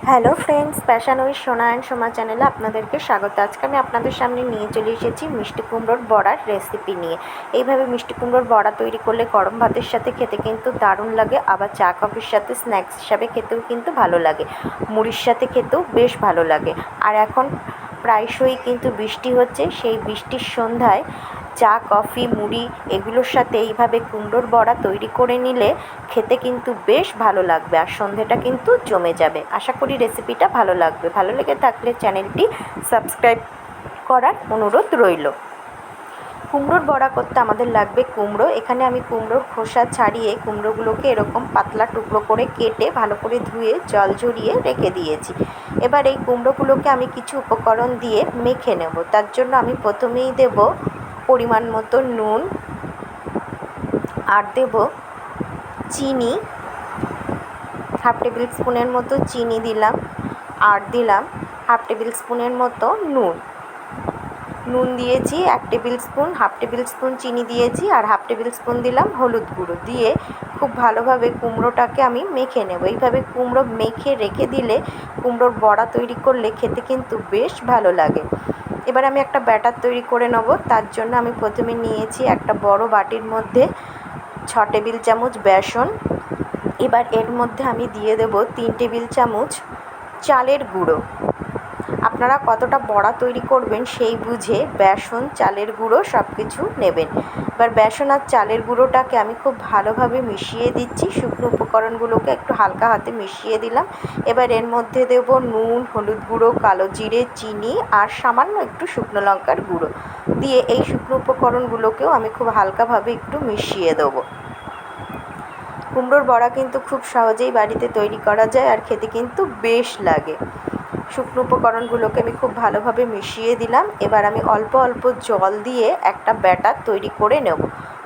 Hello friends, passion with সোনা and Soma চ্যানেলে আপনাদেরকে স্বাগত। আজকে আমি আপনাদের সামনে নিয়ে চলে এসেছি মিষ্টি কুমড়োর বড়ার রেসিপি নিয়ে। এইভাবে মিষ্টি কুমড়োর বড়া তৈরি করলে গরম ভাতের সাথে খেতে কিন্তু দারুণ লাগে, আবার চা কফির সাথে স্ন্যাক্স হিসাবে খেতেও কিন্তু ভালো লাগে, মুড়ির সাথে খেতেও বেশ ভালো লাগে। আর এখন প্রায়শই কিন্তু বৃষ্টি হচ্ছে, সেই বৃষ্টির সন্ধ্যায় চা কফি মুড়ি এগুলোর সাথে এইভাবে কুমড়োর বড়া তৈরি করে নিলে খেতে কিন্তু বেশ ভালো লাগবে, আর সন্ধেটা কিন্তু জমে যাবে। আশা করি রেসিপিটা ভালো লাগবে। ভালো লেগে থাকলে চ্যানেলটি সাবস্ক্রাইব করার অনুরোধ রইল। কুমড়োর বড়া করতে আমাদের লাগবে কুমড়ো। এখানে আমি কুমড়োর খোসা ছাড়িয়ে কুমড়োগুলোকে এরকম পাতলা টুকরো করে কেটে ভালো করে ধুয়ে জল ঝরিয়ে রেখে দিয়েছি। এবার এই কুমড়োগুলোকে আমি কিছু উপকরণ দিয়ে মেখে নেব। তার জন্য আমি প্রথমেই দেব পরিমাণ মতো নুন, আর দেব চিনি, হাফ টেবিল স্পুনের মতো চিনি দিলাম, আর দিলাম হাফ টেবিল স্পুনের মতো নুন দিয়েছি 1 table spoon, half table spoon চিনি দিয়েছি, আর হাফ টেবিল স্পুন দিলাম হলুদ গুঁড়ো দিয়ে খুব ভালোভাবে কুমড়োটাকে আমি মেখে নেব। এইভাবে কুমড়ো মেখে রেখে দিলে কুমড়োর বড়া তৈরি করলে খেতে কিন্তু বেশ ভালো লাগে। এবার আমি একটা ব্যাটার তৈরি করে নেব। তার জন্য আমি প্রথমে নিয়েছি একটা বড় বাটির মধ্যে 6 টেবিল চামচ বেসন। এবার এর মধ্যে আমি দিয়ে দেব 3 টেবিল চামচ চালের গুঁড়ো। আপনারা কতটা বড়া তৈরি করবেন সেই বুঝে বেসন, চালের গুঁড়ো সব কিছু নেবেন। এবার বেসন আর চালের গুঁড়োটাকে আমি খুব ভালোভাবে মিশিয়ে দিচ্ছি। শুকনো উপকরণগুলোকে একটু হালকা হাতে মিশিয়ে দিলাম। এবার এর মধ্যে দেব নুন, হলুদ গুঁড়ো, কালো জিরে, চিনি আর সামান্য একটু শুকনো লঙ্কার গুঁড়ো দিয়ে এই শুকনো উপকরণগুলোকেও আমি খুব হালকাভাবে একটু মিশিয়ে দেবো। কুমড়োর বড়া কিন্তু খুব সহজেই বাড়িতে তৈরি করা যায়, আর খেতে কিন্তু বেশ লাগে। শুকনো উপকরণগুলোকে আমি খুব ভালোভাবে মিশিয়ে দিলাম। এবার আমি অল্প অল্প জল দিয়ে একটা ব্যাটার তৈরি করে নেব।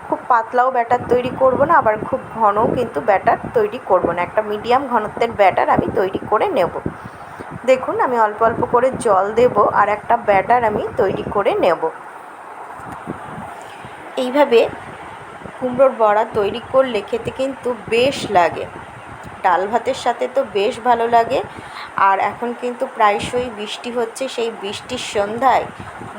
খুব পাতলাও ব্যাটার তৈরি করব না, আবার খুব ঘনও কিন্তু ব্যাটার তৈরি করব না, একটা মিডিয়াম ঘনত্বের ব্যাটার আমি তৈরি করে নেব। দেখুন, আমি অল্প অল্প করে জল দেব আর একটা ব্যাটার আমি তৈরি করে নেব। এইভাবে কুমড়োর বড়া তৈরি করলে খেতে কিন্তু বেশ লাগে, ডাল ভাতের সাথে তো বেশ ভালো লাগে। আর এখন কিন্তু প্রায়শই বৃষ্টি হচ্ছে, সেই বৃষ্টির সন্ধ্যায়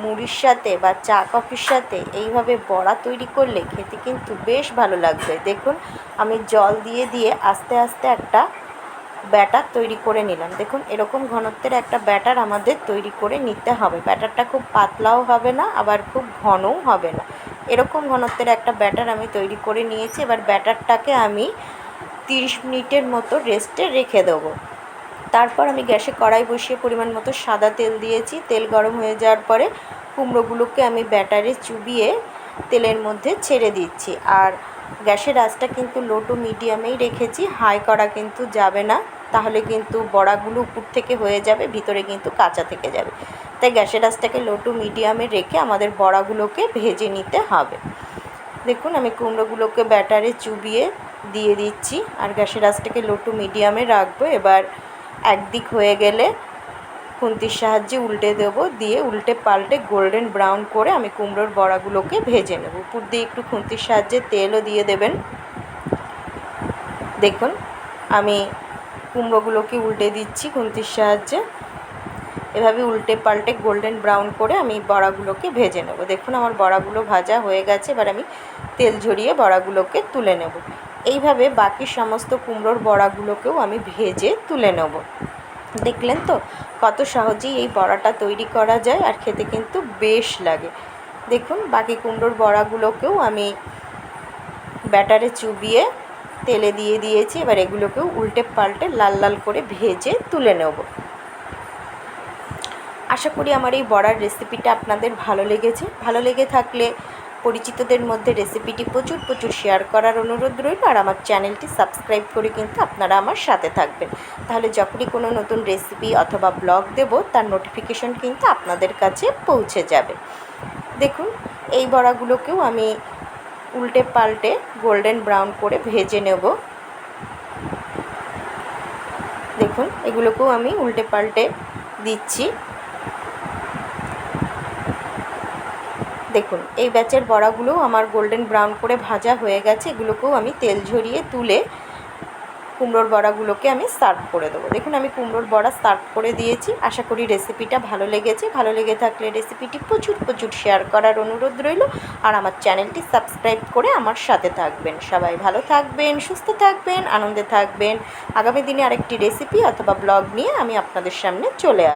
মুড়ির সাথে বা চা কফির সাথে এইভাবে বড়া তৈরি করলে খেতে কিন্তু বেশ ভালো লাগবে। দেখুন, আমি জল দিয়ে দিয়ে আস্তে আস্তে একটা ব্যাটার তৈরি করে নিলাম। দেখুন, এরকম ঘনত্বের একটা ব্যাটার আমাদের তৈরি করে নিতে হবে। ব্যাটারটা খুব পাতলাও হবে না, আবার খুব ঘনও হবে না, এরকম ঘনত্বের একটা ব্যাটার আমি তৈরি করে নিয়েছি। এবার ব্যাটারটাকে আমি 30 মিনিটের মতো রেস্টে রেখে দেবো। তারপর আমি গ্যাসে কড়াই বসিয়ে পরিমাণ মতো সাদা তেল দিয়েছি। তেল গরম হয়ে যাওয়ার পরে কুমড়োগুলোকে আমি ব্যাটারে চুবিয়ে তেলের মধ্যে ছেড়ে দিচ্ছি। আর গ্যাসের আঁচটা কিন্তু লো টু মিডিয়ামেই রেখেছি, হাই করা কিন্তু যাবে না, তাহলে কিন্তু বড়াগুলো উপর থেকে হয়ে যাবে, ভিতরে কিন্তু কাঁচা থেকে যাবে। তাই গ্যাসের আঁচটাকে লো টু মিডিয়ামে রেখে আমাদের বড়াগুলোকে ভেজে নিতে হবে। দেখুন, আমি কুমড়োগুলোকে ব্যাটারে চুবিয়ে দিয়ে দিচ্ছি, আর গ্যাসের আঁচটাকে লো টু মিডিয়ামে রাখবো। এবার একদিক হয়ে গেলে খুন্তির সাহায্যে উল্টে দেবো, দিয়ে উল্টে পাল্টে গোল্ডেন ব্রাউন করে আমি কুমড়োর বড়াগুলোকে ভেজে নেব। উপর দিয়ে একটু খুন্তির সাহায্যে তেলও দিয়ে দেবেন। দেখুন, আমি কুমড়োগুলোকে উল্টে দিচ্ছি খুন্তির সাহায্যে। এভাবে উল্টে পাল্টে গোল্ডেন ব্রাউন করে আমি বড়াগুলোকে ভেজে নেব। দেখুন, আমার বড়াগুলো ভাজা হয়ে গেছে। এবার আমি তেল ঝরিয়ে বড়াগুলোকে তুলে নেব। এইভাবে বাকি সমস্ত কুমড়োর বড়াগুলোকেও আমি ভেজে তুলে নেব। দেখলেন তো কত সহজেই এই বড়াটা তৈরি করা যায়, আর খেতে কিন্তু বেশ লাগে। দেখুন, বাকি কুমড়োর বড়াগুলোকেও আমি ব্যাটারে চুবিয়ে তেলে দিয়ে দিয়েছি। এবার এগুলোকেও উল্টে পাল্টে লাল লাল করে ভেজে তুলে নেব। আশা করি আমার এই বড়ার রেসিপিটা আপনাদের ভালো লেগেছে। ভালো লেগে থাকলে পরিচিতদের মধ্যে রেসিপিটি প্রচুর প্রচুর শেয়ার করার অনুরোধ রইল, আর আমার চ্যানেলটি সাবস্ক্রাইব করে কিন্তু আপনারা আমার সাথে থাকবেন। তাহলে যখনই কোনো নতুন রেসিপি অথবা ব্লগ দেব, তার নোটিফিকেশন কিন্তু আপনাদের কাছে পৌঁছে যাবে। দেখুন, এই বড়াগুলোকেও আমি উল্টে পাল্টে গোল্ডেন ব্রাউন করে ভেজে নেব। দেখুন, এগুলোকেও আমি উল্টে পাল্টে দিচ্ছি। দেখুন, এই ব্যাচের বড়াগুলোও আমার গোল্ডেন ব্রাউন করে ভাজা হয়ে গেছে। এগুলোকেও আমি তেল ঝরিয়ে তুলে কুমড়োর বড়াগুলোকে আমি সার্ভ করে দেবো। দেখুন আমি কুমড়োর বড়া সার্ভ করে দিয়েছি। আশা করি রেসিপিটা ভালো লেগেছে। ভালো লেগে থাকলে রেসিপিটি প্রচুর শেয়ার করার অনুরোধ রইল। আর আমার চ্যানেলটি সাবস্ক্রাইব করে আমার সাথে থাকবেন। সবাই ভালো থাকবেন, সুস্থ থাকবেন, আনন্দে থাকবেন। আগামী দিনে আরেকটি রেসিপি অথবা ব্লগ নিয়ে আমি আপনাদের সামনে চলে আসবো।